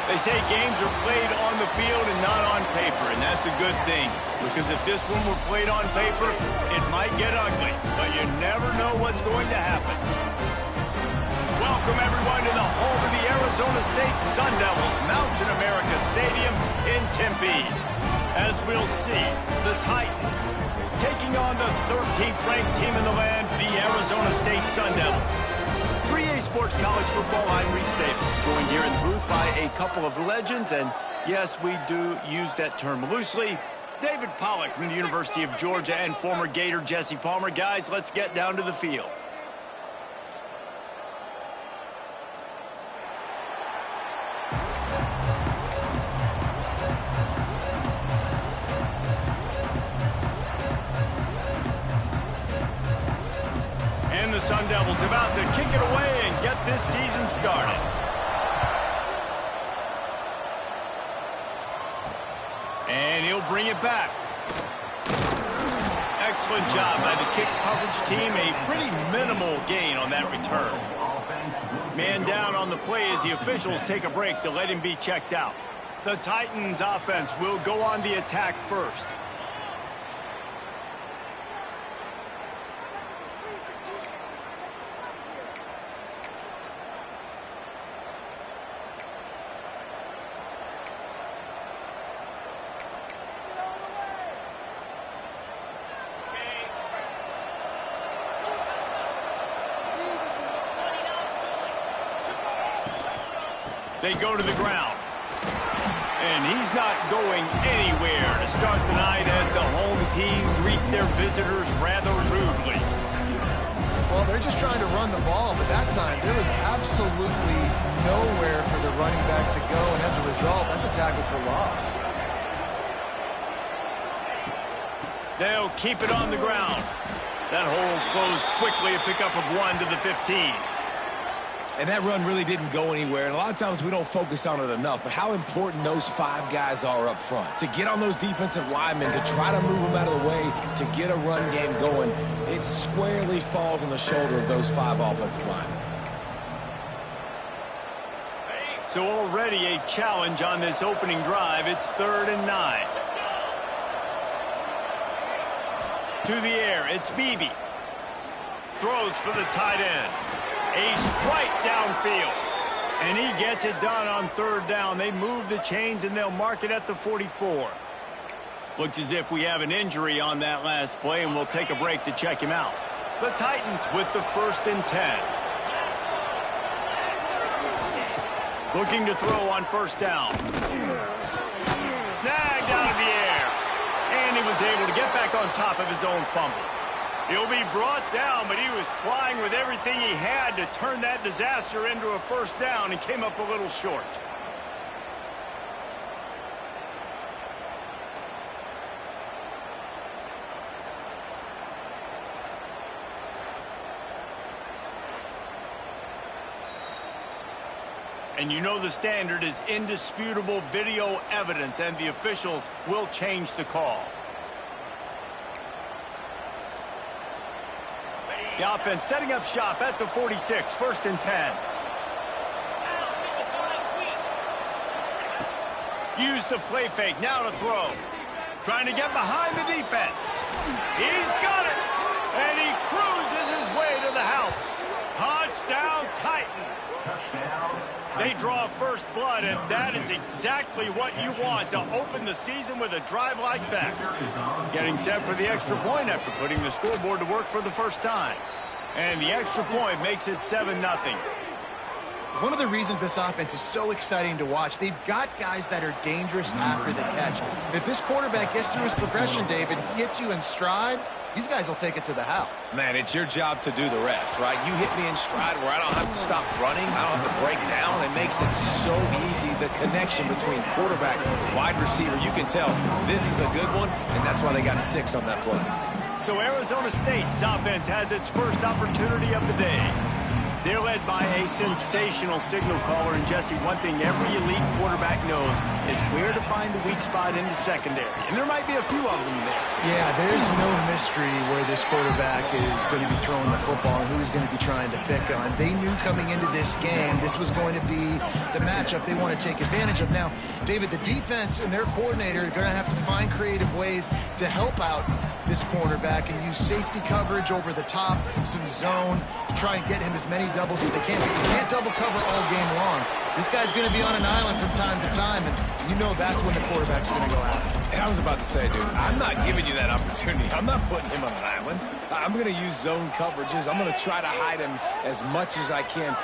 They say games are played on the field and not on paper, and that's a good thing. Because if this one were played on paper, it might get ugly, but you never know what's going to happen. Welcome, everyone, to the home of the Arizona State Sun Devils, Mountain America Stadium in Tempe. As we'll see, the Titans taking on the 13th ranked team in the land, the Arizona State Sun Devils. 3A Sports College Football, I'm Reese Davis, joined here in the booth by a couple of legends, and yes, we do use that term loosely. David Pollack from the University of Georgia and former Gator Jesse Palmer. Guys, let's get down to the field. And the Sun Devils about to kick it away and get this season started. And he'll bring it back. Excellent job by the kick coverage team. A pretty minimal gain on that return. Man down on the play as the officials take a break to let him be checked out. The Titans offense will go on the attack first. They go to the ground. And he's not going anywhere to start the night as the home team greets their visitors rather rudely. Well, they're just trying to run the ball, but that time there was absolutely nowhere for the running back to go, and as a result, that's a tackle for loss. They'll keep it on the ground. That hole closed quickly, a pickup of 1 to the 15. And that run really didn't go anywhere. And a lot of times we don't focus on it enough, but how important those 5 guys are up front. To get on those defensive linemen, to try to move them out of the way, to get a run game going, it squarely falls on the shoulder of those 5 offensive linemen. So already a challenge on this opening drive. It's 3rd and 9. To the air, it's Beebe. Throws for the tight end. A strike downfield. And he gets it done on 3rd down. They move the chains and they'll mark it at the 44. Looks as if we have an injury on that last play, and we'll take a break to check him out. The Titans with the 1st and 10. Looking to throw on 1st down. Snagged out of the air. And he was able to get back on top of his own fumble. He'll be brought down, but he was trying with everything he had to turn that disaster into a 1st down and came up a little short. And you know the standard is indisputable video evidence, and the officials will change the call. The offense setting up shop at the 46, 1st and 10. Use the play fake, now to throw. Trying to get behind the defense. He's got it, and he cruises his way to the house. Touchdown, Titans. They draw first blood, and that is exactly what you want to open the season with a drive like that. Getting set for the extra point after putting the scoreboard to work for the first time. And the extra point makes it 7-0. One of the reasons this offense is so exciting to watch, they've got guys that are dangerous after the catch. And if this quarterback gets through his progression, David, he hits you in stride, these guys will take it to the house. Man, it's your job to do the rest, right? You hit me in stride where I don't have to stop running. I don't have to break down. It makes it so easy, the connection between quarterback and wide receiver. You can tell this is a good one, and that's why they got 6 on that play. So Arizona State's offense has its first opportunity of the day. They're led by a sensational signal caller, and Jesse, one thing every elite quarterback knows is where to find the weak spot in the secondary, and there might be a few of them there. Yeah, there's no mystery where this quarterback is going to be throwing the football and who he's going to be trying to pick on. They knew coming into this game this was going to be the matchup they want to take advantage of. Now, David, the defense and their coordinator are going to have to find creative ways to help out this cornerback and use safety coverage over the top, some zone, to try and get him as many doubles as they can. But you can't double cover all game long. This guy's going to be on an island from time to time, and you know that's when the quarterback's going to go after him. And I was about to say, dude, I'm not giving you that opportunity. I'm not putting him on an island. I'm going to use zone coverages. I'm going to try to hide him as much as I can.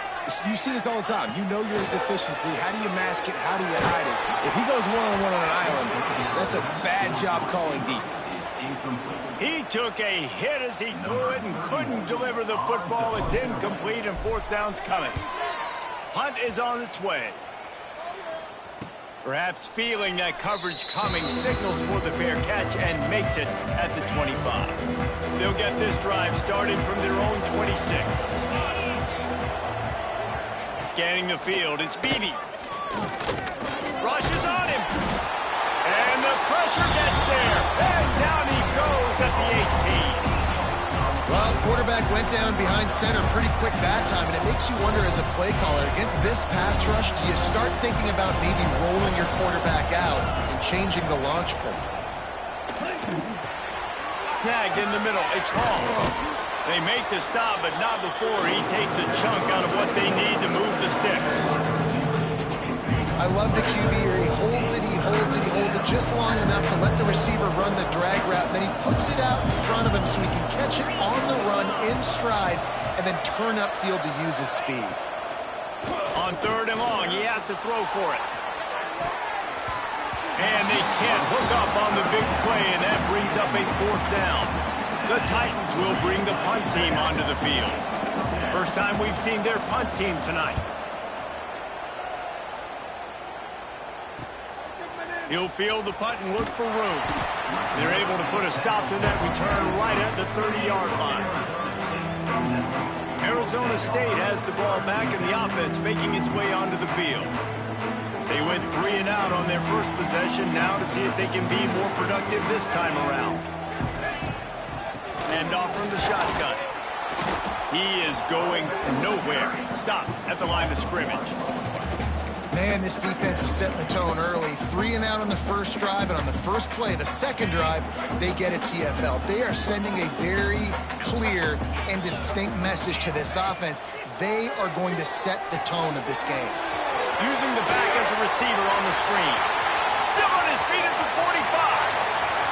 You see this all the time. You know your deficiency. How do you mask it? How do you hide it? If he goes one-on-one on an island, that's a bad job calling defense. He took a hit as he threw it and couldn't deliver the football. It's incomplete, and fourth down's coming. Punt is on its way. Perhaps feeling that coverage coming, signals for the fair catch and makes it at the 25. They'll get this drive started from their own 26. Scanning the field, it's Beebe. Rushes on him. And the pressure gets there. And down he goes at the 18. Well, quarterback went down behind center pretty quick that time, and it makes you wonder as a play caller, against this pass rush, do you start thinking about maybe rolling your quarterback out and changing the launch point? Snagged in the middle. It's Hall. They make the stop, but not before he takes a chunk out of what they need to move the sticks. I love the QB here. He holds it, he holds it, he holds it just long enough to let the receiver run the drag route. Then he puts it out in front of him so he can catch it on the run in stride and then turn upfield to use his speed. On third and long, he has to throw for it. And they can't hook up on the big play, and that brings up a fourth down. The Titans will bring the punt team onto the field. First time we've seen their punt team tonight. He'll field the punt and look for room. They're able to put a stop to that return right at the 30-yard line. Arizona State has the ball back in the offense, making its way onto the field. They went 3 and out on their first possession, now to see if they can be more productive this time around. And off from the shotgun. He is going nowhere. Stop at the line of scrimmage. Man, this defense is setting the tone early. 3 and out on the first drive, and on the first play, the second drive, they get a TFL. They are sending a very clear and distinct message to this offense. They are going to set the tone of this game. Using the back as a receiver on the screen. Still on his feet at the 45.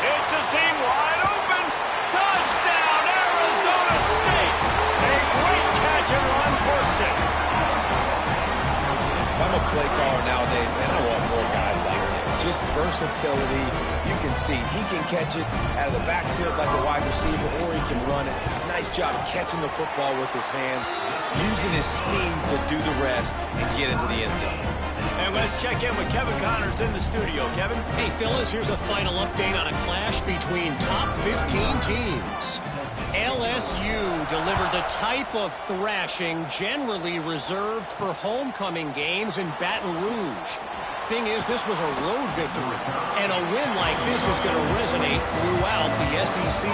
It's a seam wide open. Touchdown, Arizona State. A great catch and run for 6. If I'm a play caller nowadays, man, I want more guys like this. Just versatility. You can see he can catch it out of the backfield like a wide receiver, or he can run it. Nice job catching the football with his hands, using his speed to do the rest and get into the end zone. And let's check in with Kevin Connors in the studio. Kevin? Hey, Phyllis, here's a final update on a clash between top 15 teams. LSU delivered the type of thrashing generally reserved for homecoming games in Baton Rouge. Thing is, this was a road victory, and a win like this is going to resonate throughout the SEC.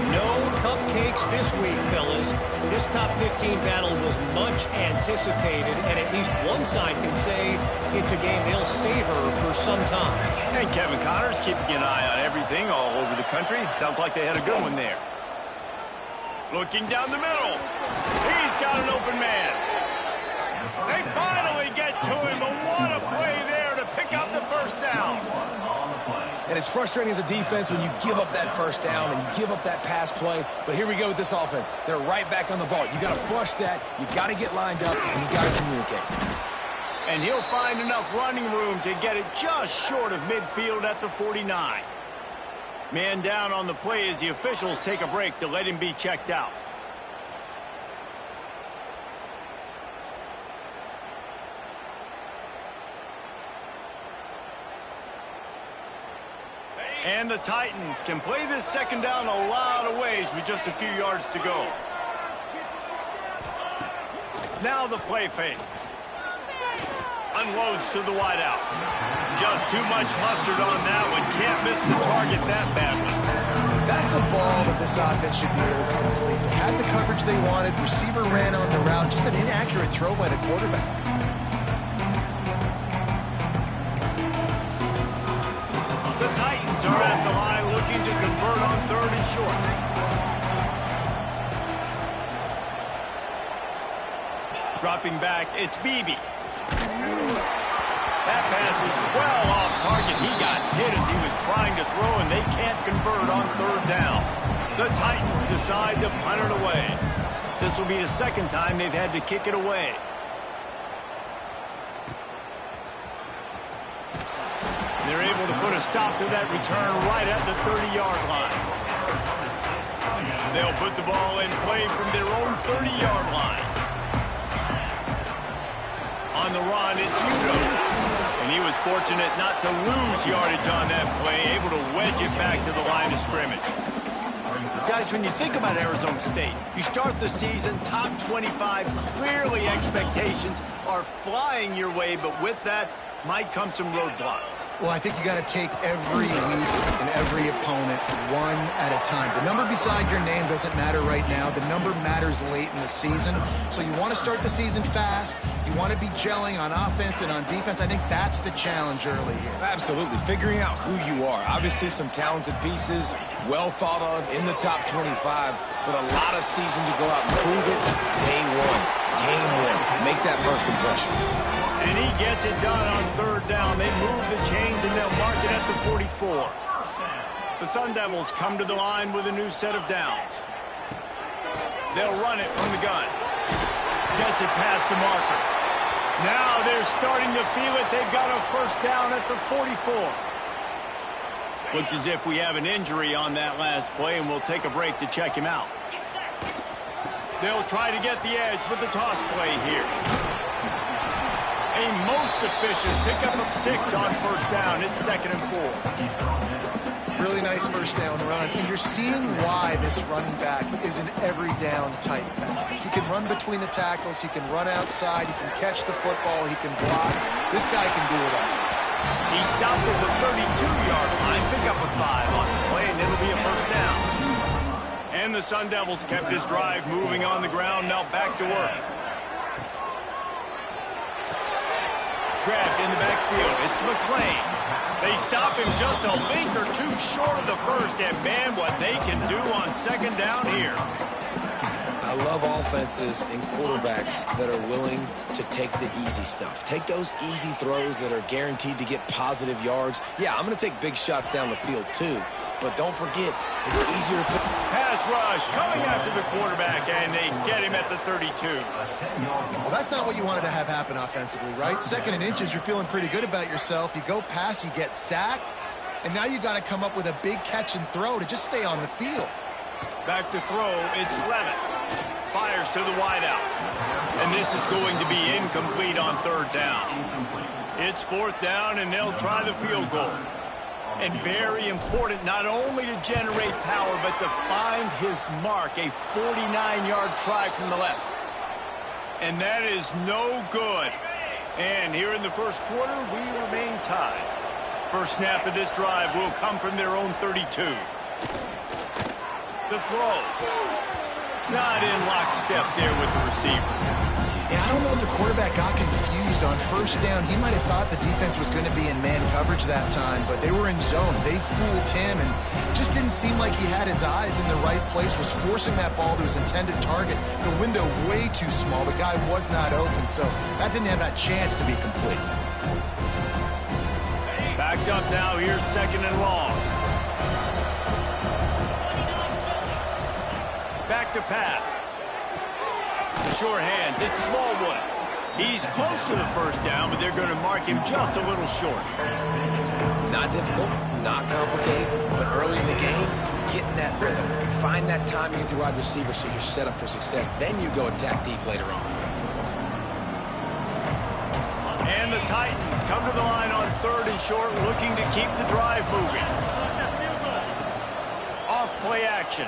No cupcakes this week, fellas. This top 15 battle was much anticipated, and at least one side can say it's a game they'll savor for some time. And Kevin Connors keeping an eye on everything all over the country. Sounds like they had a good one there. Looking down the middle. He's got an open man. They finally get to him, but what a play there to pick up the first down. And it's frustrating as a defense when you give up that first down and you give up that pass play. But here we go with this offense. They're right back on the ball. You got to flush that. You got to get lined up, and you got to communicate. And he'll find enough running room to get it just short of midfield at the 49. Man down on the play as the officials take a break to let him be checked out. And the Titans can play this second down a lot of ways with just a few yards to go. Now the play fake. Unloads to the wideout. Just too much mustard on that one. Can't miss the target that badly. That's a ball that this offense should be able to complete. They had the coverage they wanted. Receiver ran on the route. Just an inaccurate throw by the quarterback. The Titans are at the line looking to convert on 3rd and short. Dropping back, it's Beebe. That pass is well off target. He got hit as he was trying to throw, and they can't convert on 3rd down. The Titans decide to punt it away. This will be the 2nd time they've had to kick it away. They're able to put a stop to that return right at the 30-yard line. They'll put the ball in play from their own 30-yard line. On the run, it's Udo. And he was fortunate not to lose yardage on that play, able to wedge it back to the line of scrimmage. Guys, when you think about Arizona State, you start the season top 25. Clearly expectations are flying your way, but with that might come some roadblocks. Well, I think you got to take every week and every opponent one at a time. The number beside your name doesn't matter right now. The number matters late in the season. So you want to start the season fast. You want to be gelling on offense and on defense. I think that's the challenge early here. Absolutely. Figuring out who you are. Obviously some talented pieces, well thought of in the top 25, but a lot of season to go out and prove it day one, game one. Make that first impression. And he gets it done on 3rd down. They move the chains and they'll mark it at the 44. The Sun Devils come to the line with a new set of downs. They'll run it from the gun. Gets it past the marker. Now they're starting to feel it. They've got a 1st down at the 44. Looks as if we have an injury on that last play, and we'll take a break to check him out. They'll try to get the edge with the toss play here. A most efficient pickup of 6 on 1st down. It's 2nd and 4. Really nice 1st down run. And you're seeing why this running back is an every down type back. He can run between the tackles. He can run outside. He can catch the football. He can block. This guy can do it all. He stopped at the 32-yard line. Pick up a 5 on the play, and it'll be a 1st down. And the Sun Devils kept this drive moving on the ground. Now back to work. Grabbed in the backfield. It's McClain. They stop him just a link or two short of the 1st, and man, what they can do on 2nd down here. I love offenses and quarterbacks that are willing to take the easy stuff. Take those easy throws that are guaranteed to get positive yards. Yeah, I'm going to take big shots down the field too, but don't forget, it's easier to put... Pass rush coming after the quarterback, and they get him at the 32. Well, that's not what you wanted to have happen offensively, right? 2nd and inches, you're feeling pretty good about yourself. You go past, you get sacked, and now you got to come up with a big catch and throw to just stay on the field. Back to throw, it's Levitt. Fires to the wideout. And this is going to be incomplete on 3rd down. It's 4th down, and they'll try the field goal. And very important not only to generate power, but to find his mark, a 49-yard try from the left. And that is no good. And here in the 1st quarter, we remain tied. First snap of this drive will come from their own 32. The throw. Not in lockstep there with the receiver. Yeah, I don't know if the quarterback got confused on 1st down. He might have thought the defense was going to be in man coverage that time, but they were in zone. They fooled him, and just didn't seem like he had his eyes in the right place, was forcing that ball to his intended target. The window way too small. The guy was not open, so that didn't have that chance to be complete. Backed up now. Here's 2nd and long. Back to pass. The sure hands, it's Smallwood. He's close to the 1st down, but they're going to mark him just a little short. Not difficult, not complicated, but early in the game, get in that rhythm. Find that timing with your wide receiver so you're set up for success. Then you go attack deep later on. And the Titans come to the line on 3rd and short, looking to keep the drive moving. Off play action.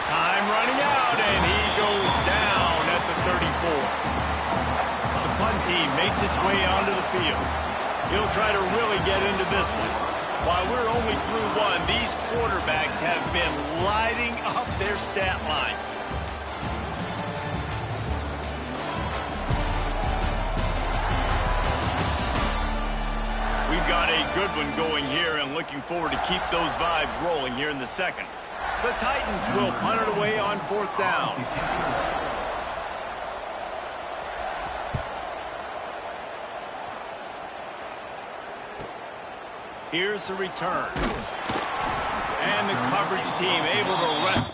Time running out, and he goes down at the The punt team makes its way onto the field. He'll try to really get into this one. While we're only through one, these quarterbacks have been lighting up their stat line. We've got a good one going here and looking forward to keep those vibes rolling here in the second. The Titans will punt it away on 4th down. Here's the return. And the coverage team able to rest.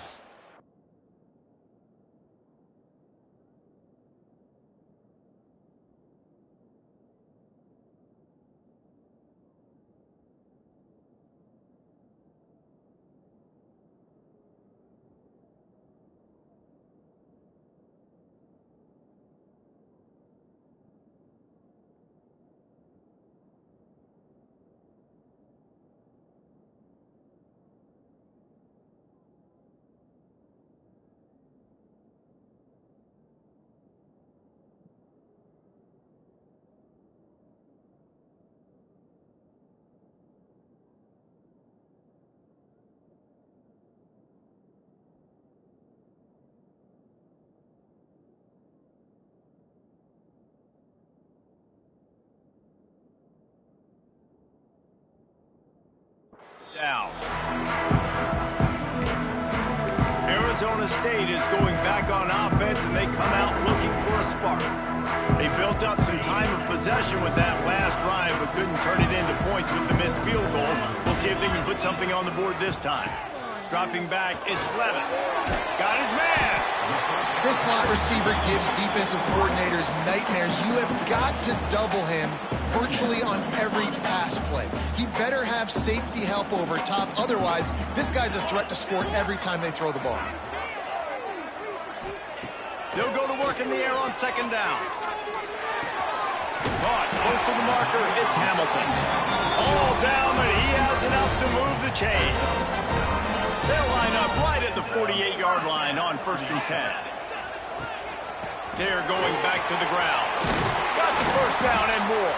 Down. Arizona State is going back on offense, and they come out looking for a spark. They built up some time of possession with that last drive, but couldn't turn it into points with the missed field goal. We'll see if they can put something on the board this time. Dropping back, it's Levitt. Got his man. This slot receiver gives defensive coordinators nightmares. You have got to double him virtually on every pass play. He better have safety help over top. Otherwise, this guy's a threat to score every time they throw the ball. They'll go to work in the air on 2nd down. Caught close to the marker, it's Hamilton. All down, but he has enough to move the chains. They'll line up right at the 48-yard line on 1st and 10. They're going back to the ground. Got the 1st down and more.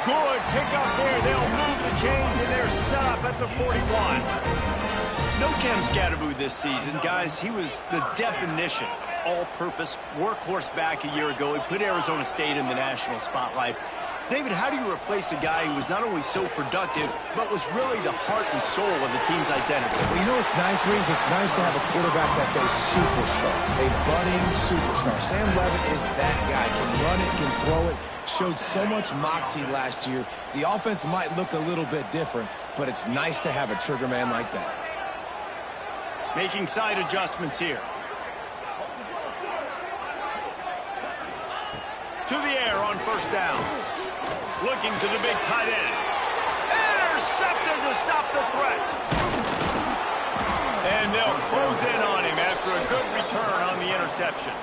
Good pickup there. They'll move the chains, and they're set up at the 41. No Cam Scatterboo this season, guys. He was the definition of all-purpose workhorse back a year ago. He put Arizona State in the national spotlight. David, how do you replace a guy who was not only so productive, but was really the heart and soul of the team's identity? Well, you know what's nice, Reeves? It's nice to have a quarterback that's a superstar, a budding superstar. Sam Levitt is that guy. Can run it, can throw it. Showed so much moxie last year. The offense might look a little bit different, but it's nice to have a trigger man like that. Making side adjustments here. To the air on 1st down. Looking to the big tight end. Intercepted to stop the threat. And they'll close in on him after a good return on the interception.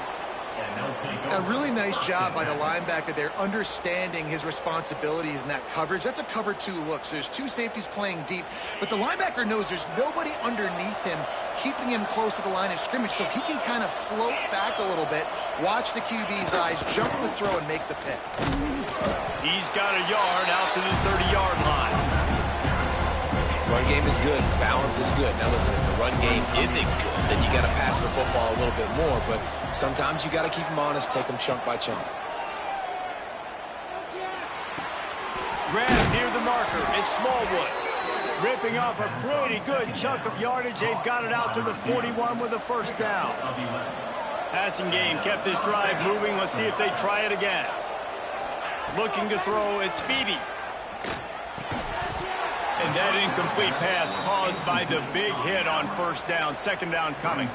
A really nice job by the linebacker there, understanding his responsibilities in that coverage. That's a cover 2 look, so there's 2 safeties playing deep, but the linebacker knows there's nobody underneath him keeping him close to the line of scrimmage, so he can kind of float back a little bit, watch the QB's eyes, jump the throw, and make the pick. He's got a yard out to the 30-yard line. Run game is good. Balance is good. Now listen, if the run game isn't good, then you got to pass the football a little bit more. But sometimes you got to keep them honest, take them chunk by chunk. Grab near the marker. It's Smallwood. Ripping off a pretty good chunk of yardage. They've got it out to the 41 with a 1st down. Passing game kept this drive moving. Let's see if they try it again. Looking to throw, it's Beebe. And that incomplete pass caused by the big hit on 1st down. 2nd down coming.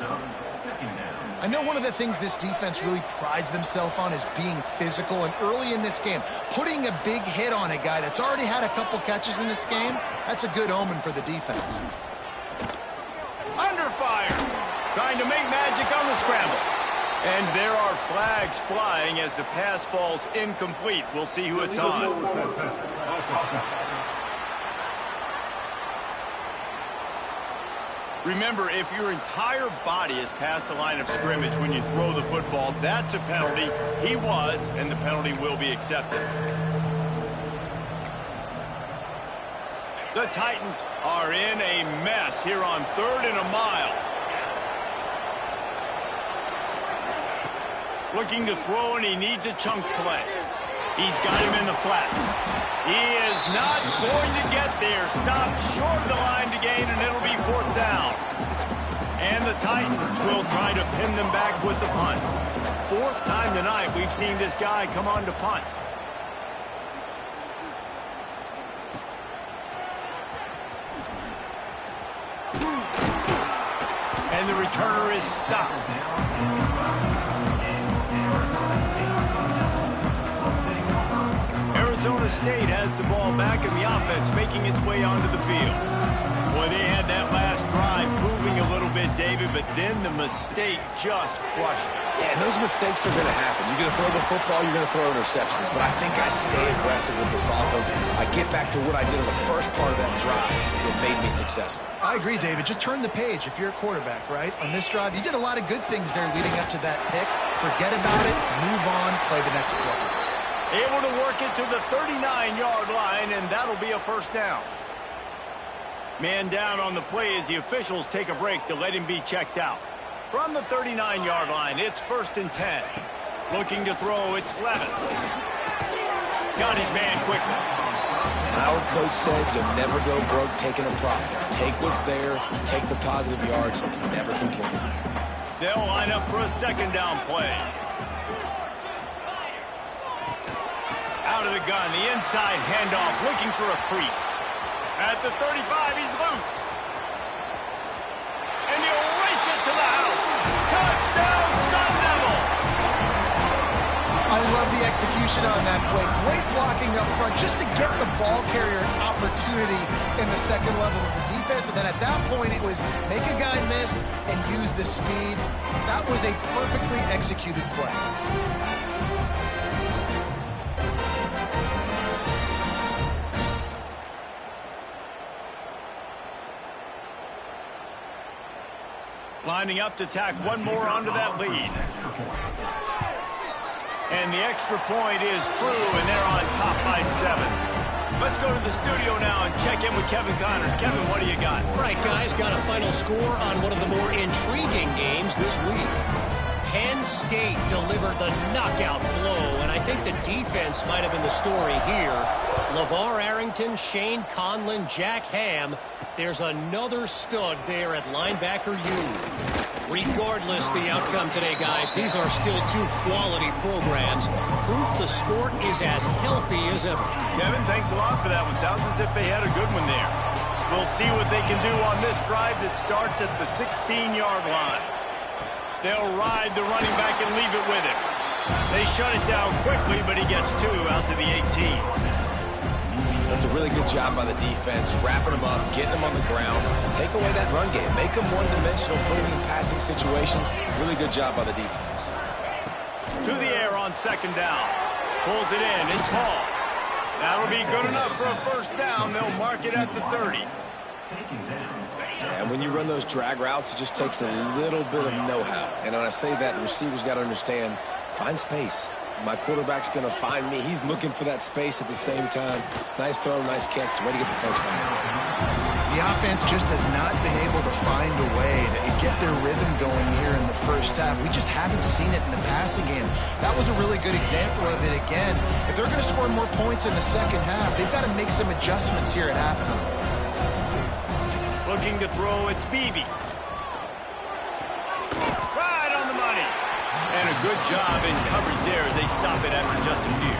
I know one of the things this defense really prides themselves on is being physical, and early in this game, putting a big hit on a guy that's already had a couple catches in this game, that's a good omen for the defense. Under fire. Trying to make magic on the scramble. And there are flags flying as the pass falls incomplete. We'll see who it's on. Remember, if your entire body is past the line of scrimmage when you throw the football, that's a penalty. He was, and the penalty will be accepted. The Titans are in a mess here on 3rd and a mile. Looking to throw, and he needs a chunk play. He's got him in the flat. He is not going to get there. Stopped short of the line to gain, and it'll be 4th down. And the Titans will try to pin them back with the punt. 4th time tonight we've seen this guy come on to punt. And the returner is stopped. Arizona State has the ball back in the offense, making its way onto the field. Boy, they had that last drive moving a little bit, David, but then the mistake just crushed it. Yeah, those mistakes are going to happen. You're going to throw the football, you're going to throw interceptions. But I think I stay aggressive with this offense. I get back to what I did in the first part of that drive that made me successful. I agree, David. Just turn the page if you're a quarterback, right? On this drive, you did a lot of good things there leading up to that pick. Forget about it, move on, play the next play. Able to work it to the 39-yard line, and that'll be a 1st down. Man down on the play as the officials take a break to let him be checked out. From the 39-yard line, it's 1st and 10. Looking to throw, it's Levis. Got his man quickly. Our coach said you'll never go broke taking a profit. Take what's there, take the positive yards, and never complain. They'll line up for a 2nd down play. Out of the gun, the inside handoff, looking for a crease. At the 35, he's loose. And he'll race it to the house. Touchdown, Sun Devils! I love the execution on that play. Great blocking up front just to get the ball carrier an opportunity in the 2nd level of the defense. And then at that point, it was make a guy miss and use the speed. That was a perfectly executed play. Lining up to tack one more onto that lead. And the extra point is true, and they're on top by 7. Let's go to the studio now and check in with Kevin Connors. Kevin, what do you got? Right, guys, got a final score on one of the more intriguing games this week. Penn State delivered the knockout blow, and I think the defense might have been the story here. LeVar Arrington, Shane Conlon, Jack Ham. There's another stud there at linebacker U. Regardless the outcome today, guys, these are still 2 quality programs. Proof the sport is as healthy as ever. Kevin, thanks a lot for that one. Sounds as if they had a good one there. We'll see what they can do on this drive that starts at the 16-yard line. They'll ride the running back and leave it with him. They shut it down quickly, but he gets 2 out to the 18. That's a really good job by the defense, wrapping them up, getting them on the ground. Take away that run game. Make them one-dimensional, put them in passing situations. Really good job by the defense. To the air on 2nd down. Pulls it in. It's Hall. That'll be good enough for a 1st down. They'll mark it at the 30. And when you run those drag routes, it just takes a little bit of know-how. And when I say that, the receivers got to understand, find space. My quarterback's going to find me. He's looking for that space at the same time. Nice throw, nice catch. Way to get the 1st down. The offense just has not been able to find a way to get their rhythm going here in the 1st half. We just haven't seen it in the passing game. That was a really good example of it again. If they're going to score more points in the 2nd half, they've got to make some adjustments here at halftime. Looking to throw, it's Beebe. Right on the money. And a good job in coverage there as they stop it after just a few.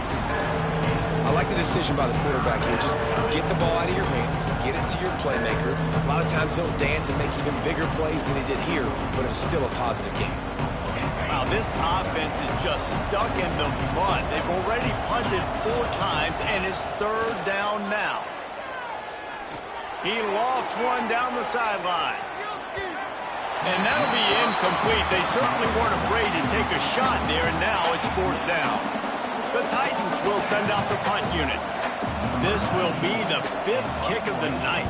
I like the decision by the quarterback here. Just get the ball out of your hands, get it to your playmaker. A lot of times he'll dance and make even bigger plays than he did here, but it was still a positive game. Wow, this offense is just stuck in the mud. They've already punted 4 times, and it's 3rd down now. He lofts one down the sideline. And that'll be incomplete. They certainly weren't afraid to take a shot there, and now it's 4th down. The Titans will send out the punt unit. This will be the 5th kick of the night.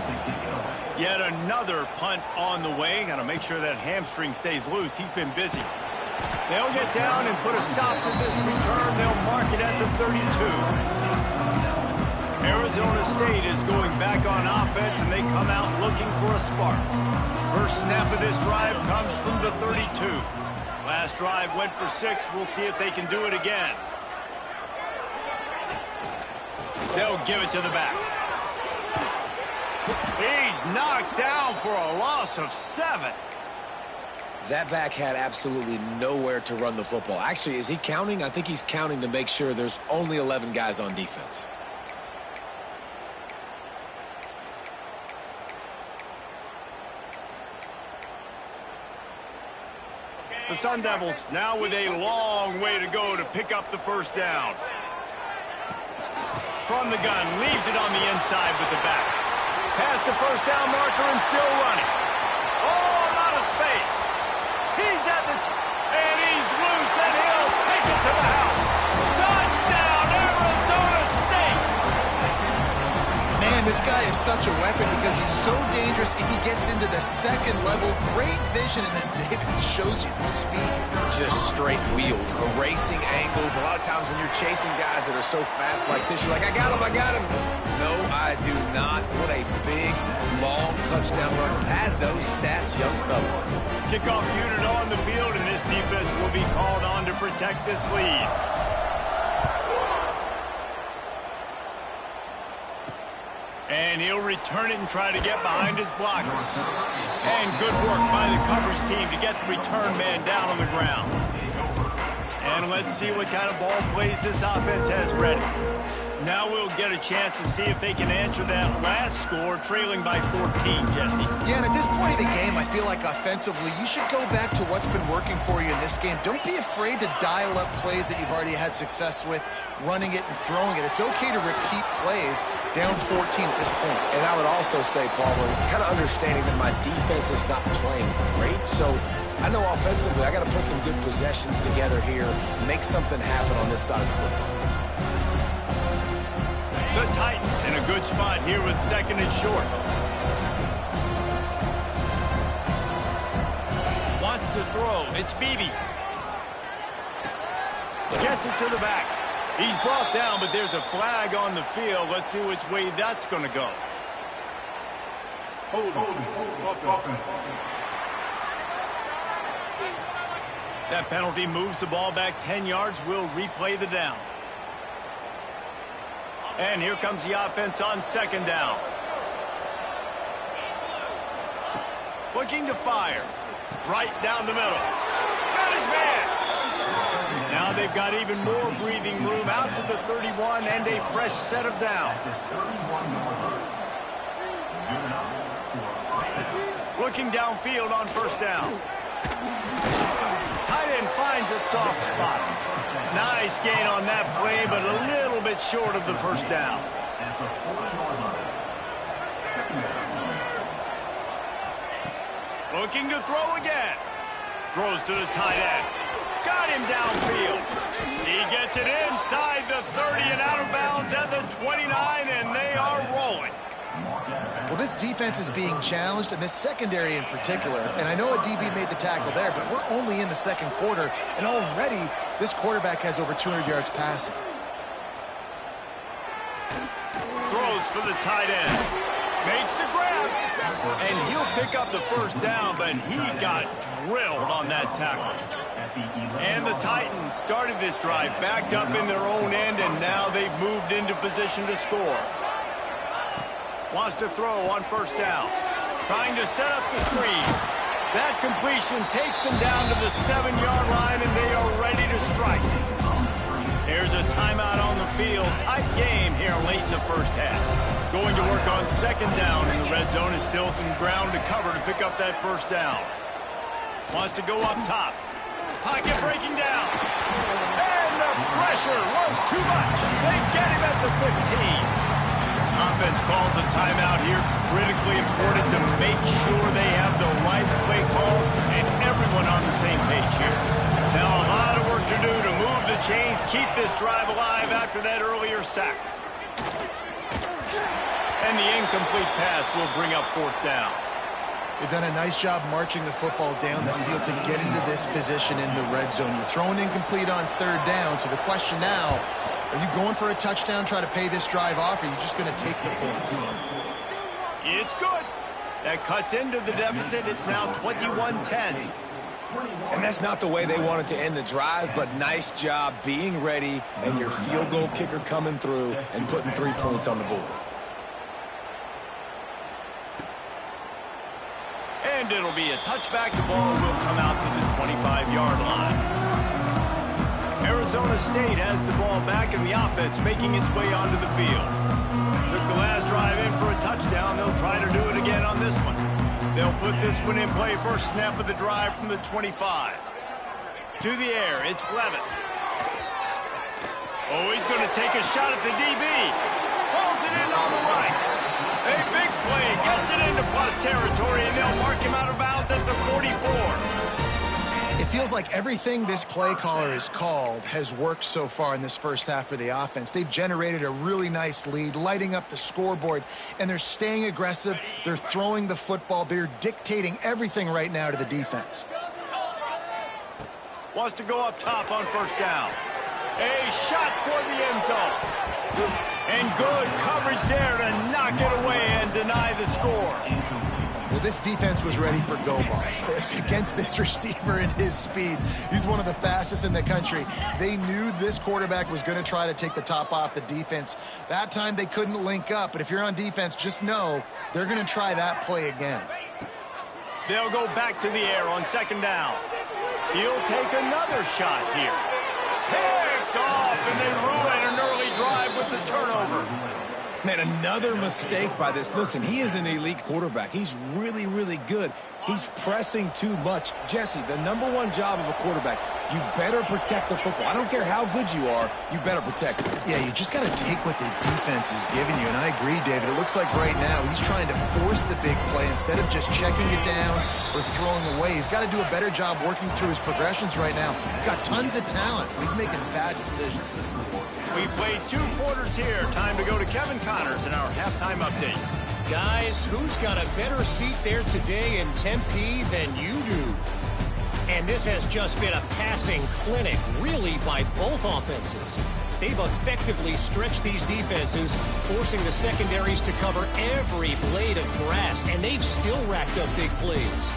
Yet another punt on the way. Got to make sure that hamstring stays loose. He's been busy. They'll get down and put a stop to this return. They'll mark it at the 32. Arizona State is going back on offense, and they come out looking for a spark. First snap of this drive comes from the 32. Last drive went for 6. We'll see if they can do it again. They'll give it to the back. He's knocked down for a loss of 7. That back had absolutely nowhere to run the football. Actually, is he counting? I think he's counting to make sure there's only 11 guys on defense. The Sun Devils now with a long way to go to pick up the first down. From the gun, leaves it on the inside with the back. Past the first down marker and still running. Oh, a lot of space. He's at the and he's loose, and he'll take it to the house. Touchdown, Arizona State! Man, this guy is such a weapon because he's so dangerous if he gets into the second level. Great vision, and then David shows you the speed. Just straight wheels, erasing angles. A lot of times when you're chasing guys that are so fast like this, you're like, I got him, I got him. No, I do not. What a big, long touchdown run. Pad those stats, young fella. Kickoff unit on the field, and this defense will be called on to protect this lead. And he'll return it and try to get behind his blockers. And good work by the coverage team to get the return man down on the ground. And let's see what kind of ball plays this offense has ready. Now we'll get a chance to see if they can answer that last score, trailing by 14, Jesse. Yeah, and at this point of the game, I feel like offensively, you should go back to what's been working for you in this game. Don't be afraid to dial up plays that you've already had success with, running it and throwing it. It's okay to repeat plays down 14 at this point. And I would also say, Palmer, kind of understanding that my defense is not playing great, so I know offensively I got to put some good possessions together here, make something happen on this side of the football. The Titans in a good spot here with second and short. Wants to throw. It's Beebe. Gets it to the back. He's brought down, but there's a flag on the field. Let's see which way that's going to go. That penalty moves the ball back 10 yards. We'll replay the down. And here comes the offense on second down. Looking to fire. Right down the middle. Got his man. Now they've got even more breathing room out to the 31 and a fresh set of downs. Looking downfield on first down. Tight end finds a soft spot. Nice gain on that play, but a little bit short of the first down. Looking to throw again. Throws to the tight end. Got him downfield. He gets it inside the 30 and out of bounds at the 29, and they are rolling. Well, this defense is being challenged, and this secondary in particular. And I know a DB made the tackle there, but we're only in the second quarter, and already this quarterback has over 200 yards passing. Throws for the tight end. Makes the grab. And he'll pick up the first down, but he got drilled on that tackle. And the Titans started this drive backed up in their own end, and now they've moved into position to score. Wants to throw on first down. Trying to set up the screen. That completion takes them down to the 7-yard line, and they are ready to strike. There's a timeout on the field. Tight game here late in the first half. Going to work on second down, and the red zone is still some ground to cover to pick up that first down. Wants to go up top. Pocket breaking down. And the pressure was too much. They get him at the 15. Offense calls a timeout here. Critically important to make sure they have the right play call and everyone on the same page here. Now a lot of work to do to move the chains, keep this drive alive after that earlier sack. And the incomplete pass will bring up fourth down. They've done a nice job marching the football down the field to get into this position in the red zone. You're throwing incomplete on third down, so the question now, are you going for a touchdown, try to pay this drive off, or are you just going to take the points? It's good. That cuts into the deficit. It's now 21-10. And that's not the way they wanted to end the drive, but nice job being ready and your field goal kicker coming through and putting 3 points on the board. And it'll be a touchback. The ball will come out to the 25-yard line. Arizona State has the ball back in the offense, making its way onto the field. Took the last drive in for a touchdown. They'll try to do it again on this one. They'll put this one in play. First snap of the drive from the 25. To the air, it's Levitt. Oh, he's going to take a shot at the DB. Pulls it in on the right. A big play, gets it into plus territory, and they'll mark him out of bounds at the 44. It feels like everything this play caller has called has worked so far in this first half for the offense. They've generated a really nice lead, lighting up the scoreboard, and they're staying aggressive. They're throwing the football. They're dictating everything right now to the defense. Wants to go up top on first down. A shot toward the end zone. And good coverage there to knock it away and deny the score. Well, this defense was ready for go balls. Against this receiver and his speed, he's one of the fastest in the country. They knew this quarterback was going to try to take the top off the defense. That time they couldn't link up, but if you're on defense, just know they're going to try that play again. They'll go back to the air on second down. He'll take another shot here. Picked off, and they ruin an early drive with the turnover. Man, another mistake by this. Listen, he is an elite quarterback. He's really, really good. He's pressing too much. Jesse, the #1 job of a quarterback, you better protect the football. I don't care how good you are, you better protect it. Yeah, you just got to take what the defense is giving you, and I agree, David. It looks like right now he's trying to force the big play instead of just checking it down or throwing away. He's got to do a better job working through his progressions right now. He's got tons of talent. He's making bad decisions. We played 2 quarters here. Time to go to Kevin Connors in our halftime update. Guys, who's got a better seat there today in Tempe than you do? And this has just been a passing clinic, really, by both offenses. They've effectively stretched these defenses, forcing the secondaries to cover every blade of grass, and they've still racked up big plays.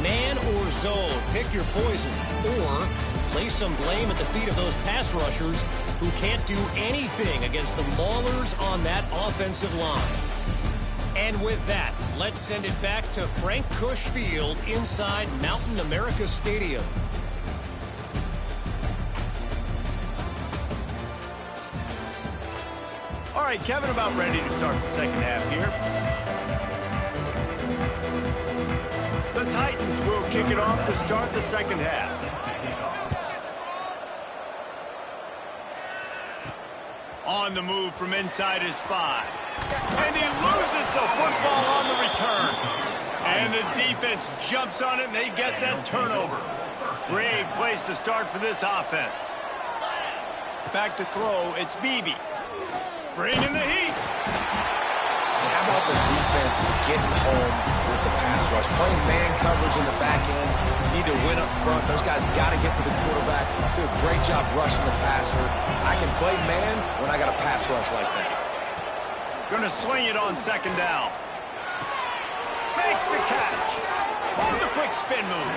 Man or zone, pick your poison, or lay some blame at the feet of those pass rushers who can't do anything against the maulers on that offensive line. And with that, let's send it back to Frank Kush Field inside Mountain America Stadium. All right, Kevin, about ready to start the second half here. The Titans will kick it off to start the second half. On the move from inside his 5. And he loses the football on the return. And the defense jumps on it, and they get that turnover. Great place to start for this offense. Back to throw, it's Beebe. Bringing the heat. And how about the defense getting home with the pass rush? Playing man coverage in the back end. You need to win up front. Those guys got to get to the quarterback. Do a great job rushing the passer. I can play man when I got a pass rush like that. Going to swing it on second down. Makes the catch. Oh, the quick spin move.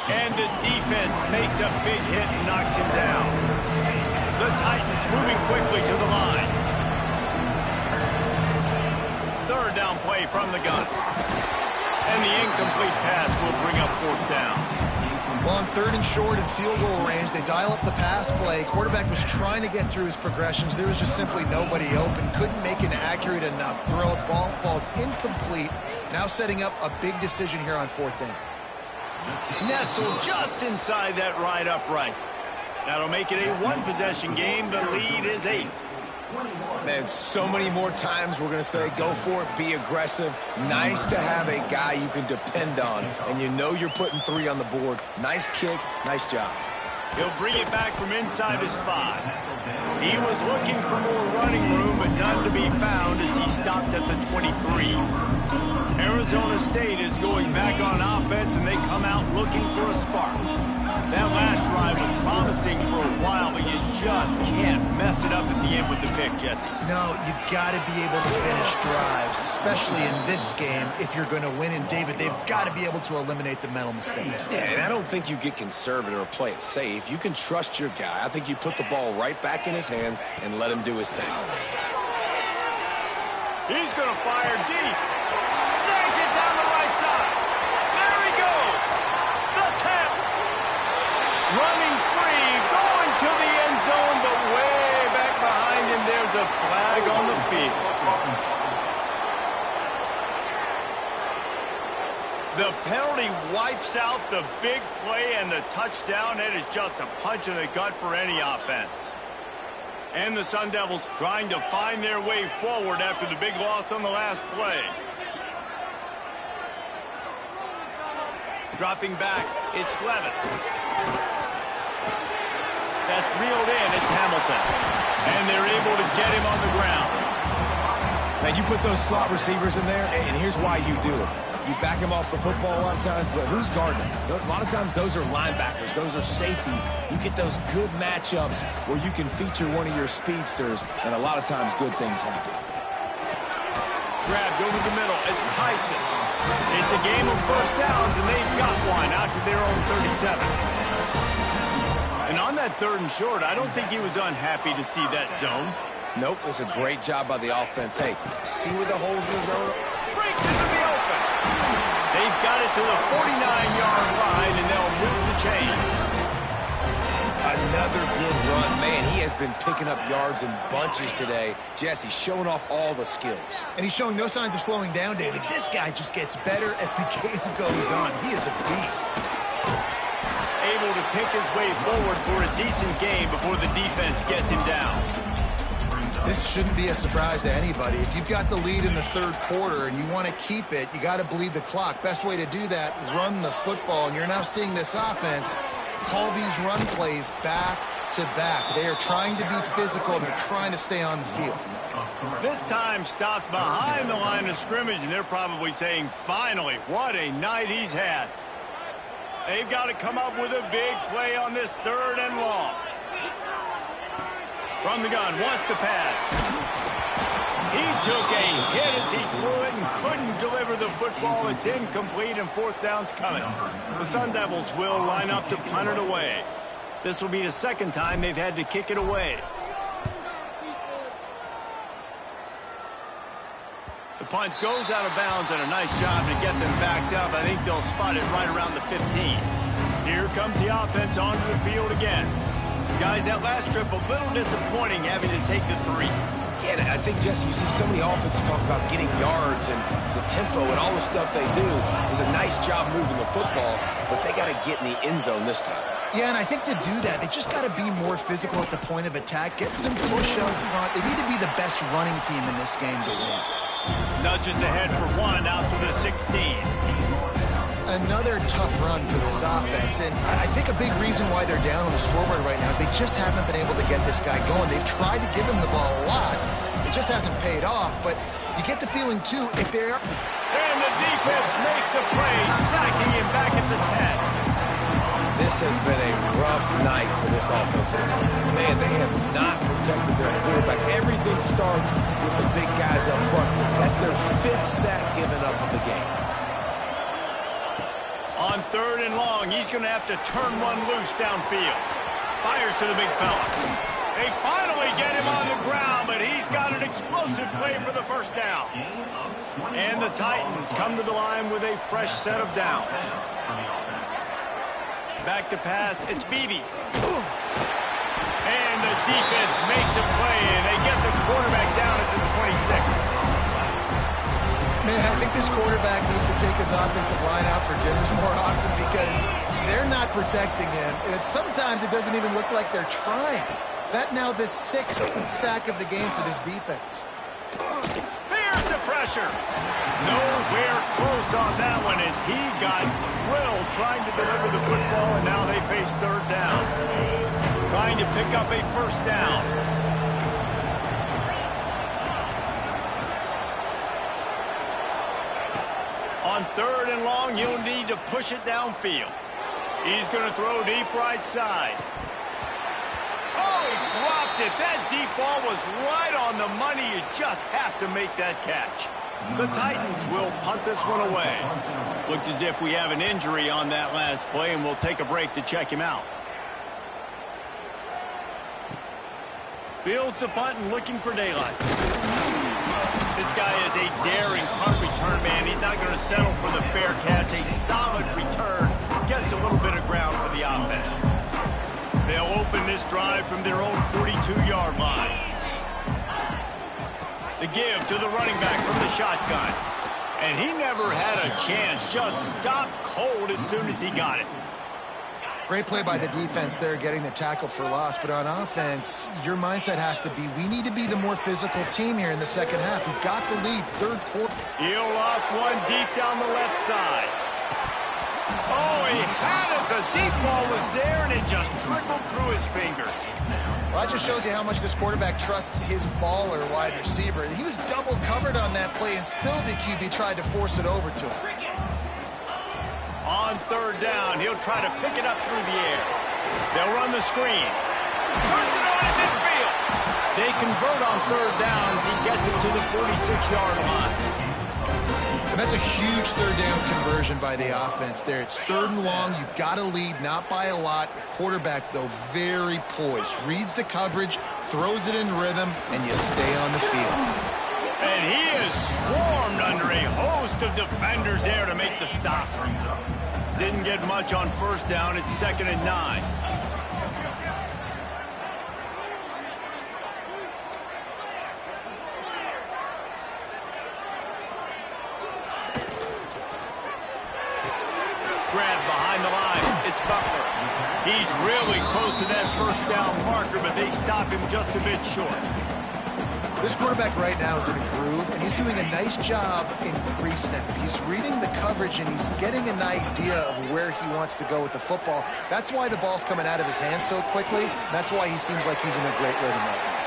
And the defense makes a big hit and knocks him down. The Titans moving quickly to the line. Third down play from the gun. And the incomplete pass will bring up fourth down. Well, on third and short and field goal range, they dial up the pass play. Quarterback was trying to get through his progressions. There was just simply nobody open. Couldn't make an accurate enough throw. Ball falls incomplete. Now setting up a big decision here on fourth down. Nestled just inside that right upright. That'll make it a one-possession game. The lead is 8. Man, so many more times we're going to say, go for it, be aggressive. Nice to have a guy you can depend on, and you know you're putting 3 on the board. Nice kick, nice job. He'll bring it back from inside his 5. He was looking for more running room, but none to be found as he stopped at the 23. Arizona State is going back on offense, and they come out looking for a spark. That last drive was promising for a while, but you just can't mess it up at the end with the pick, Jesse. No, you got to be able to finish drives, especially in this game if you're going to win. And, David, they've got to be able to eliminate the mental mistakes. Yeah, and I don't think you get conservative or play it safe. You can trust your guy. I think you put the ball right back in his hands and let him do his thing. He's going to fire deep. Snags it down the right side. There he goes. The tap. Running free, going to the end zone, but way back behind him, there's a flag on the field. The penalty wipes out the big play and the touchdown. It is just a punch in the gut for any offense. And the Sun Devils trying to find their way forward after the big loss on the last play. Dropping back, it's Levin. That's reeled in, it's Hamilton. And they're able to get him on the ground. Now, you put those slot receivers in there, and here's why you do it. You back him off the football a lot of times, but who's guarding him? A lot of times those are linebackers. Those are safeties. You get those good matchups where you can feature one of your speedsters, and a lot of times good things happen. Grabbed over the middle. It's Tyson. It's a game of first downs, and they've got one out to their own 37. And on that 3rd and short, I don't think he was unhappy to see that zone. Nope, it was a great job by the offense. Hey, see where the holes in the zone? Breaks into the open. They've got it to the 49-yard line, and they'll move the chains. Another good run. Man, he has been picking up yards in bunches today. Jesse showing off all the skills. And he's showing no signs of slowing down, David. This guy just gets better as the game goes on. He is a beast. Able to pick his way forward for a decent game before the defense gets him down. This shouldn't be a surprise to anybody. If you've got the lead in the 3rd quarter and you want to keep it, you got to bleed the clock. Best way to do that, run the football. And you're now seeing this offense call these run plays back to back. They are trying to be physical. They're trying to stay on the field. This time stopped behind the line of scrimmage, and they're probably saying, finally, what a night he's had. They've got to come up with a big play on this 3rd and long. From the gun, wants to pass. He took a hit as he threw it and couldn't deliver the football. It's incomplete, and 4th down's coming. The Sun Devils will line up to punt it away. This will be the 2nd time they've had to kick it away. The punt goes out of bounds, and a nice job to get them backed up. I think they'll spot it right around the 15. Here comes the offense onto the field again. Guys, that last trip a little disappointing having to take the 3. Yeah, I think, Jesse, you see so many offenses talk about getting yards and the tempo and all the stuff they do. It was a nice job moving the football, but they got to get in the end zone this time. Yeah, and I think to do that, they just got to be more physical at the point of attack, get some push out front. They need to be the best running team in this game to win. Nudges ahead for 1 out to the 16. Another tough run for this offense, and I think a big reason why they're down on the scoreboard right now is they just haven't been able to get this guy going. They've tried to give him the ball a lot. It just hasn't paid off, but you get the feeling, too, if they're... And the defense makes a play, sacking him back at the 10. This has been a rough night for this offensive. Man, they have not protected their quarterback. Everything starts with the big guys up front. That's their 5th sack given up of the game. On 3rd and long, he's going to have to turn one loose downfield. Fires to the big fella. They finally get him on the ground, but he's got an explosive play for the 1st down. And the Titans come to the line with a fresh set of downs. Back to pass, it's Beebe. And the defense makes a play, and they get the quarterback down at the 26. Man, I think this quarterback needs to take his offensive line out for dinners more often because they're not protecting him. And sometimes it doesn't even look like they're trying. That now the 6th sack of the game for this defense. There's the pressure. Nowhere close on that one as he got drilled trying to deliver the football, and now they face third down. Trying to pick up a first down. On third and long, you'll need to push it downfield. He's going to throw deep right side. Oh, he dropped it. That deep ball was right on the money. You just have to make that catch. The Titans will punt this one away. Looks as if we have an injury on that last play, and we'll take a break to check him out. Fields the punt and looking for daylight. This guy is a daring punt return man. He's not going to settle for the fair catch. A solid return. Gets a little bit of ground for the offense. They'll open this drive from their own 42-yard line. The give to the running back from the shotgun. And he never had a chance. Just stopped cold as soon as he got it. Great play by the defense there, getting the tackle for loss. But on offense, your mindset has to be, we need to be the more physical team here in the second half. We've got the lead, third quarter. He'll off one deep down the left side. Oh, he had it. The deep ball was there, and it just trickled through his fingers. Well, that just shows you how much this quarterback trusts his baller wide receiver. He was double covered on that play, and still the QB tried to force it over to him. On third down, he'll try to pick it up through the air. They'll run the screen. Turns it on in midfield. They convert on third down as he gets it to the 46-yard line. And that's a huge third down conversion by the offense there. It's third and long. You've got to lead, not by a lot. Quarterback, though, very poised. Reads the coverage, throws it in rhythm, and you stay on the field. And he is swarmed under a host of defenders there to make the stop. Didn't get much on first down. It's 2nd and 9. Grab behind the line. It's Butler. He's really close to that first down marker, but they stop him just a bit short. This quarterback right now is in a groove, and he's doing a nice job in pre-snap. He's reading the coverage, and he's getting an idea of where he wants to go with the football. That's why the ball's coming out of his hands so quickly. That's why he seems like he's in a great rhythm right now.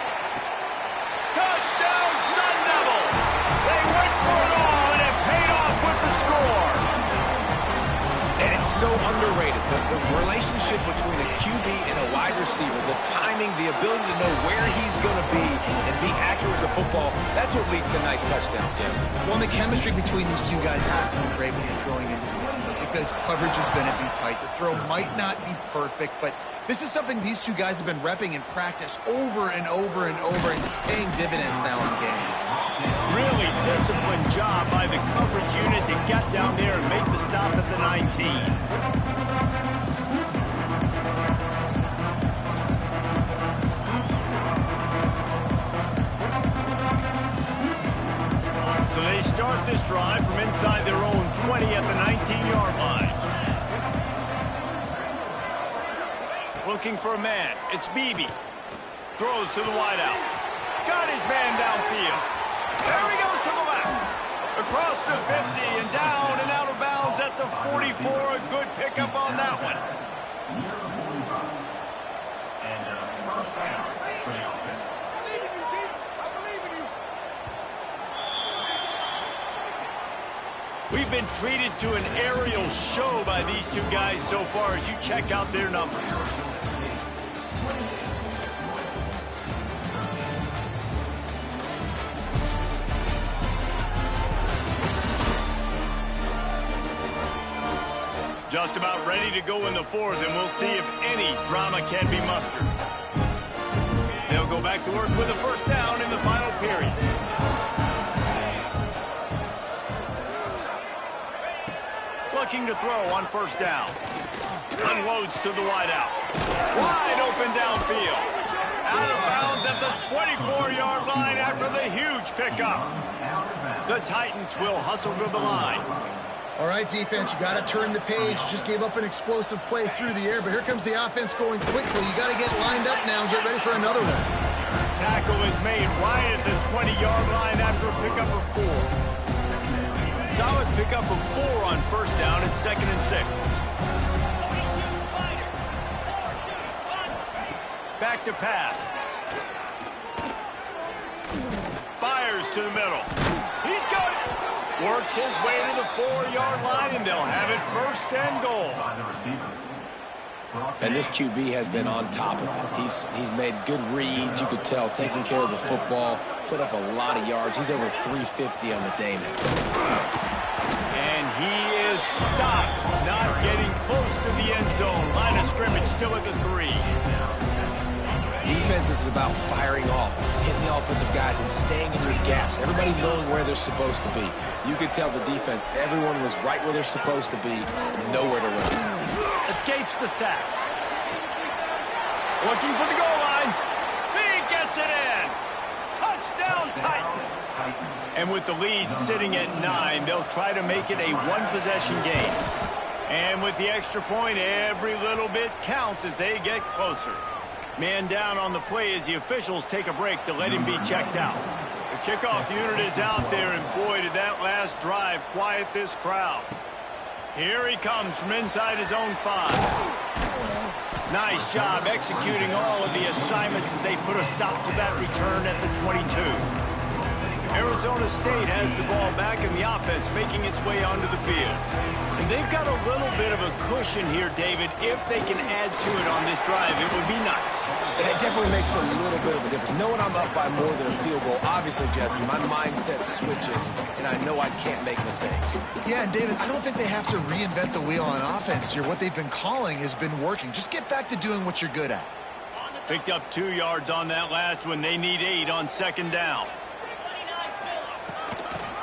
Touchdown, Sun Devils! They went for it all, and it paid off with the score. And it's so underrated, the relationship between a QB and a wide receiver, the timing, the ability to know where he's going to be and be accurate with the football, that's what leads to nice touchdowns, Jesse. Well, and the chemistry between these two guys has to be great when you're throwing into the end zone because coverage is going to be tight. The throw might not be perfect, but this is something these two guys have been repping in practice over and over and over, and it's paying dividends now in the game. Really disciplined job by the coverage unit to get down there and make the stop at the 19. So they start this drive from inside their own 20 at the 19-yard line. Looking for a man. It's Beebe. Throws to the wideout. Got his man downfield. There he goes to the left. Across the 50 and down and out of bounds at the 44. A good pickup on that one. We've been treated to an aerial show by these two guys so far as you check out their numbers. Just about ready to go in the fourth, and we'll see if any drama can be mustered. They'll go back to work with a first down in the final period. Looking to throw on first down. Unloads to the wideout. Wide open downfield. Out of bounds at the 24-yard line after the huge pickup. The Titans will hustle to the line. All right, defense, you got to turn the page. Just gave up an explosive play through the air, but here comes the offense going quickly. You got to get lined up now and get ready for another one. Tackle is made right at the 20-yard line after a pickup of 4. solid pickup of 4 on first down and 2nd and 6. Back to pass. Fires to the middle. He's got it. Works his way to the 4-yard line, and they'll have it 1st and goal. And this QB has been on top of it. He's made good reads. You could tell, taking care of the football, put up a lot of yards. He's over 350 on the day now. And he is stopped, not getting close to the end zone. Line of scrimmage still at the 3. Defense is about firing off, hitting the offensive guys, and staying in your gaps. Everybody knowing where they're supposed to be. You could tell the defense, everyone was right where they're supposed to be, nowhere to run. Escapes the sack. Looking for the goal line. He gets it in. Touchdown, Titans. And with the lead sitting at 9, they'll try to make it a one-possession game. And with the extra point, every little bit counts as they get closer. Man down on the play as the officials take a break to let him be checked out. The kickoff unit is out there, and boy, did that last drive quiet this crowd. Here he comes from inside his own 5. Nice job executing all of the assignments as they put a stop to that return at the 22. Arizona State has the ball back in the offense, making its way onto the field. And they've got a little bit of a cushion here, David. If they can add to it on this drive, it would be nice. And it definitely makes a little bit of a difference. Knowing I'm up by more than a field goal, obviously, Jesse, my mindset switches, and I know I can't make mistakes. Yeah, and David, I don't think they have to reinvent the wheel on offense here. What they've been calling has been working. Just get back to doing what you're good at. Picked up 2 yards on that last one. They need 8 on 2nd down.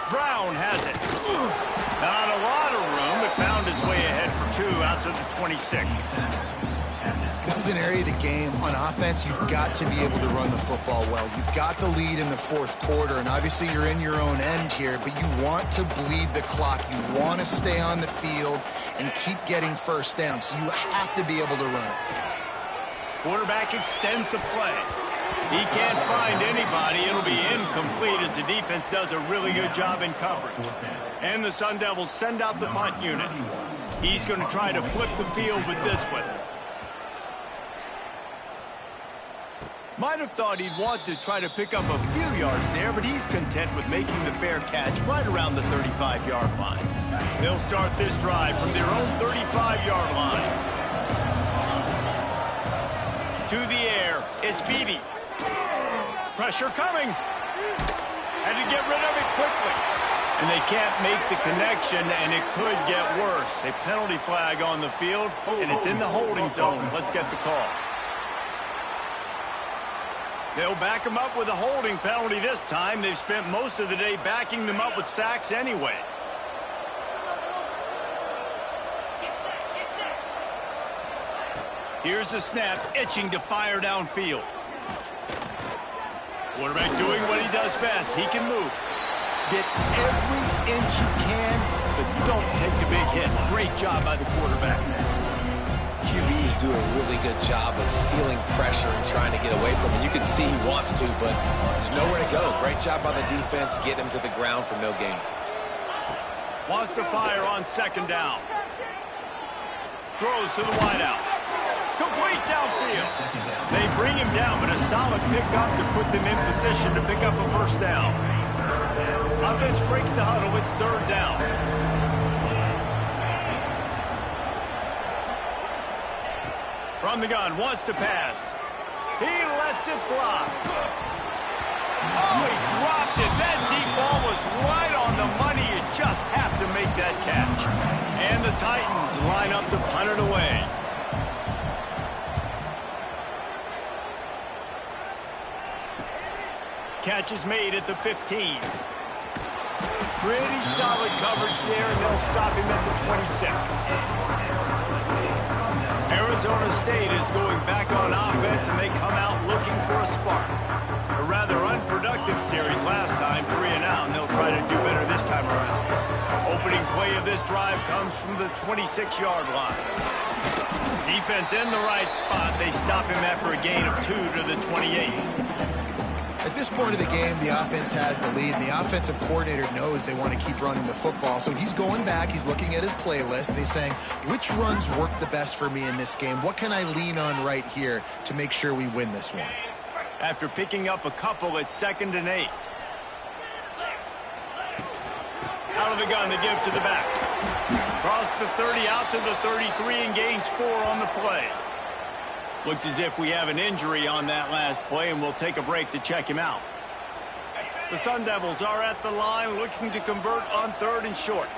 Brown has it. Not a lot of room, but found his way ahead for 2 out to the 26. This is an area of the game on offense you've got to be able to run the football well. You've got the lead in the 4th quarter, and obviously you're in your own end here, but you want to bleed the clock. You want to stay on the field and keep getting first down, so you have to be able to run it. Quarterback extends the play. He can't find anybody. It'll be incomplete as the defense does a really good job in coverage. And the Sun Devils send out the punt unit. He's going to try to flip the field with this one. Might have thought he'd want to try to pick up a few yards there, but he's content with making the fair catch right around the 35-yard line. They'll start this drive from their own 35-yard line. To the air, it's Beebe. Pressure coming. Had to get rid of it quickly. And they can't make the connection, and it could get worse. A penalty flag on the field, and it's in the holding zone. Let's get the call. They'll back him up with a holding penalty this time. They've spent most of the day backing them up with sacks anyway. Here's the snap, itching to fire downfield. Quarterback doing what he does best. He can move. Get every inch you can, but don't take the big hit. Great job by the quarterback. QBs do a really good job of feeling pressure and trying to get away from it. You can see he wants to, but there's nowhere to go. Great job by the defense, getting him to the ground for no gain. Wants to fire on 2nd down. Throws to the wideout. Complete downfield. They bring him down, but a solid pickup to put them in position to pick up a 1st down. Offense breaks the huddle. It's 3rd down. From the gun, wants to pass. He lets it fly. Oh, he dropped it. That deep ball was right on the money. You just have to make that catch. And the Titans line up to punt it away. Catch is made at the 15. Pretty solid coverage there, and they'll stop him at the 26. Arizona State is going back on offense, and they come out looking for a spark. A rather unproductive series last time, 3 and out, and they'll try to do better this time around. Opening play of this drive comes from the 26-yard line. Defense in the right spot. They stop him after a gain of 2 to the 28. The this point of the game, the offense has the lead, and the offensive coordinator knows they want to keep running the football. So he's going back, he's looking at his playlist, and he's saying, which runs work the best for me in this game? What can I lean on right here to make sure we win this one? After picking up a couple, it's 2nd and 8. Out of the gun to give to the back. Across the 30, out to the 33, and gains 4 on the play. Looks as if we have an injury on that last play, and we'll take a break to check him out. The Sun Devils are at the line looking to convert on 3rd and short.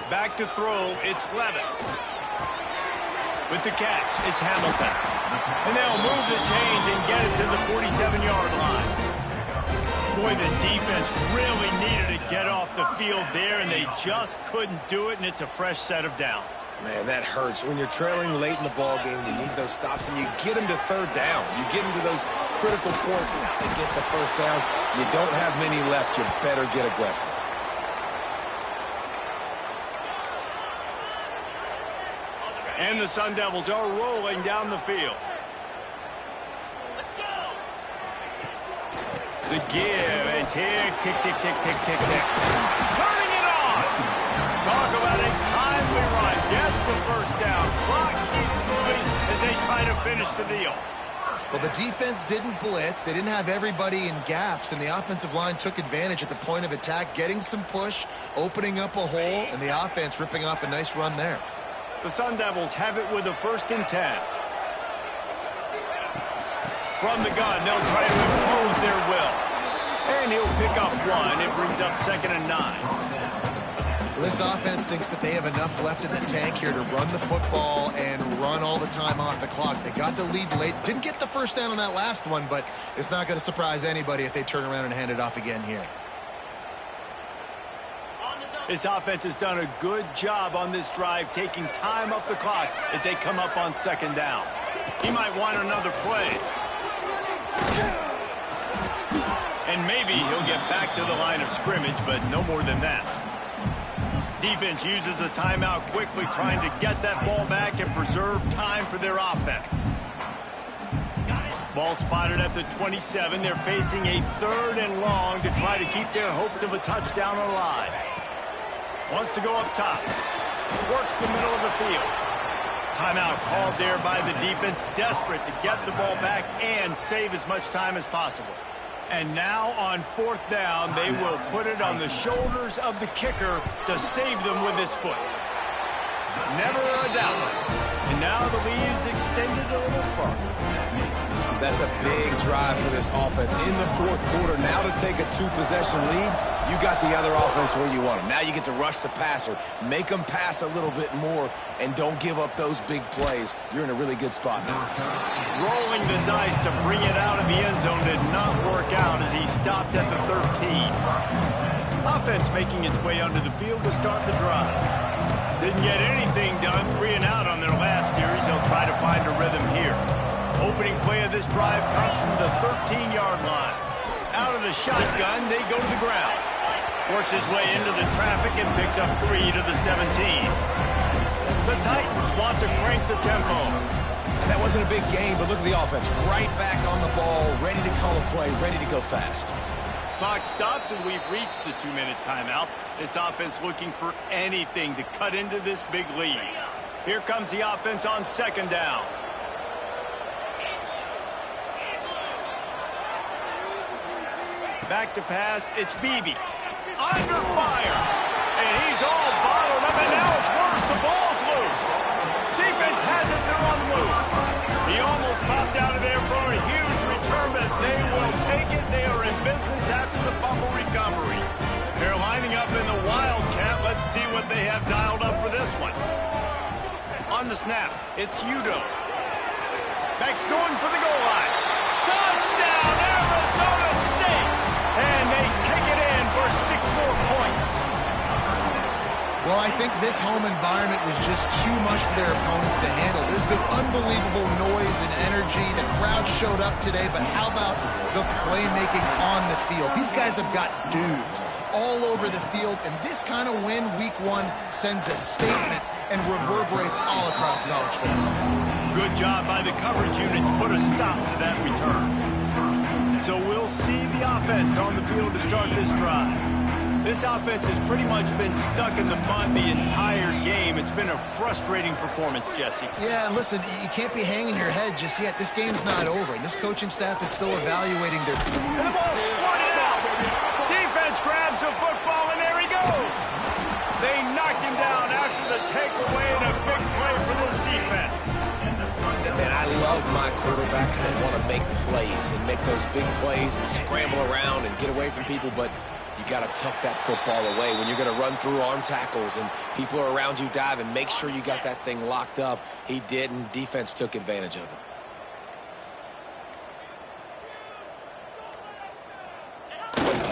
Back to throw, it's Levitt. With the catch, it's Hamilton. And they'll move the change and get it to the 47-yard line. Boy, the defense really needed to get off the field there, and they just couldn't do it, and it's a fresh set of downs. Man, that hurts. When you're trailing late in the ball game, you need those stops, and you get them to 3rd down. You get them to those critical points, and they get the 1st down. You don't have many left. You better get aggressive. And the Sun Devils are rolling down the field. The give and tick, tick, tick, tick, tick, tick, tick. Turning it on. Talk about a timely run. Gets the 1st down. Clock keeps moving as they try to finish the deal. Well, the defense didn't blitz. They didn't have everybody in gaps, and the offensive line took advantage at the point of attack, getting some push, opening up a hole, and the offense ripping off a nice run there. The Sun Devils have it with a 1st and 10. From the gun, they'll try to impose their will. And he'll pick up 1. It brings up 2nd and 9. Well, this offense thinks that they have enough left in the tank here to run the football and run all the time off the clock. They got the lead late. Didn't get the 1st down on that last one, but it's not going to surprise anybody if they turn around and hand it off again here. This offense has done a good job on this drive, taking time off the clock as they come up on 2nd down. He might want another play. And maybe he'll get back to the line of scrimmage, but no more than that. Defense uses a timeout quickly, trying to get that ball back and preserve time for their offense. Ball spotted at the 27. They're facing a 3rd and long to try to keep their hopes of a touchdown alive. Wants to go up top. Works the middle of the field. Timeout called there by the defense, desperate to get the ball back and save as much time as possible. And now on 4th down, they will put it on the shoulders of the kicker to save them with his foot. Never a doubt. And now the lead is extended a little further. That's a big drive for this offense in the 4th quarter. Now to take a 2-possession lead, you got the other offense where you want them. Now you get to rush the passer, make them pass a little bit more, and don't give up those big plays. You're in a really good spot now. Rolling the dice to bring it out of the end zone did not work out as he stopped at the 13. Offense making its way onto the field to start the drive. Didn't get anything done, 3 and out on their last series. They'll try to find a rhythm here. Opening play of this drive comes from the 13-yard line. Out of the shotgun, they go to the ground. Works his way into the traffic and picks up 3 to the 17. The Titans want to crank the tempo. And that wasn't a big game, but look at the offense. Right back on the ball, ready to call a play, ready to go fast. Clock stops, and we've reached the 2-minute timeout. This offense looking for anything to cut into this big lead. Here comes the offense on 2nd down. Back to pass, it's Beebe. Under fire. And he's all bottled up, and now it's worse. The ball's loose. Defense has it, they're on the move. He almost popped out of there for a huge return, but they will take it. They are in business after the fumble recovery. They're lining up in the Wildcat. Let's see what they have dialed up for this one. On the snap, it's Udo. Beck's going for the goal line. Touchdown, Arizona State! And they take it in for 6 more points. Well, I think this home environment was just too much for their opponents to handle. There's been unbelievable noise and energy. The crowd showed up today, but how about the playmaking on the field? These guys have got dudes all over the field, and this kind of win week 1 sends a statement and reverberates all across college football. Good job by the coverage unit to put a stop to that return. So we'll see the offense on the field to start this drive. This offense has pretty much been stuck in the mud the entire game. It's been a frustrating performance, Jesse. Yeah, and listen, you can't be hanging your head just yet. This game's not over. This coaching staff is still evaluating their... And the ball squirted out. Defense grabs the football, and there he goes. They knocked him down after the takeaway and a big play for this defense. Man, I love my quarterbacks that want to make plays and make those big plays and scramble around and get away from people, but you got to tuck that football away. When you're going to run through arm tackles and people are around you diving, make sure you got that thing locked up. He didn't. Defense took advantage of it.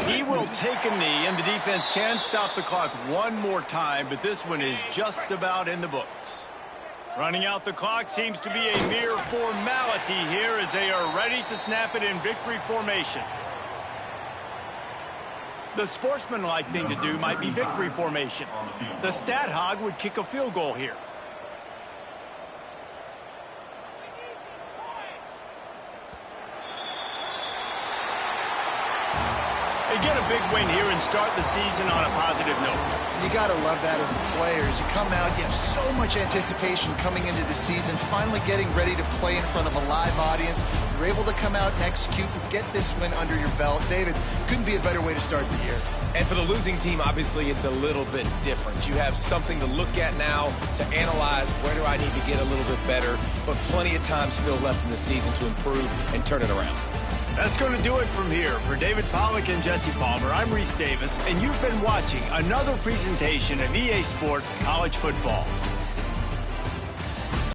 He will take a knee, and the defense can stop the clock one more time, but this one is just about in the books. Running out the clock seems to be a mere formality here as they are ready to snap it in victory formation. The sportsmanlike thing to do might be victory formation. The stat hog would kick a field goal here. They get a big win here and start the season on a positive note. You got to love that as the players. You come out, you have so much anticipation coming into the season, finally getting ready to play in front of a live audience. You're able to come out and execute and get this win under your belt. David, couldn't be a better way to start the year. And for the losing team, obviously, it's a little bit different. You have something to look at now to analyze where do I need to get a little bit better, but plenty of time still left in the season to improve and turn it around. That's going to do it from here. For David Pollack and Jesse Palmer, I'm Reese Davis, and you've been watching another presentation of EA Sports College Football.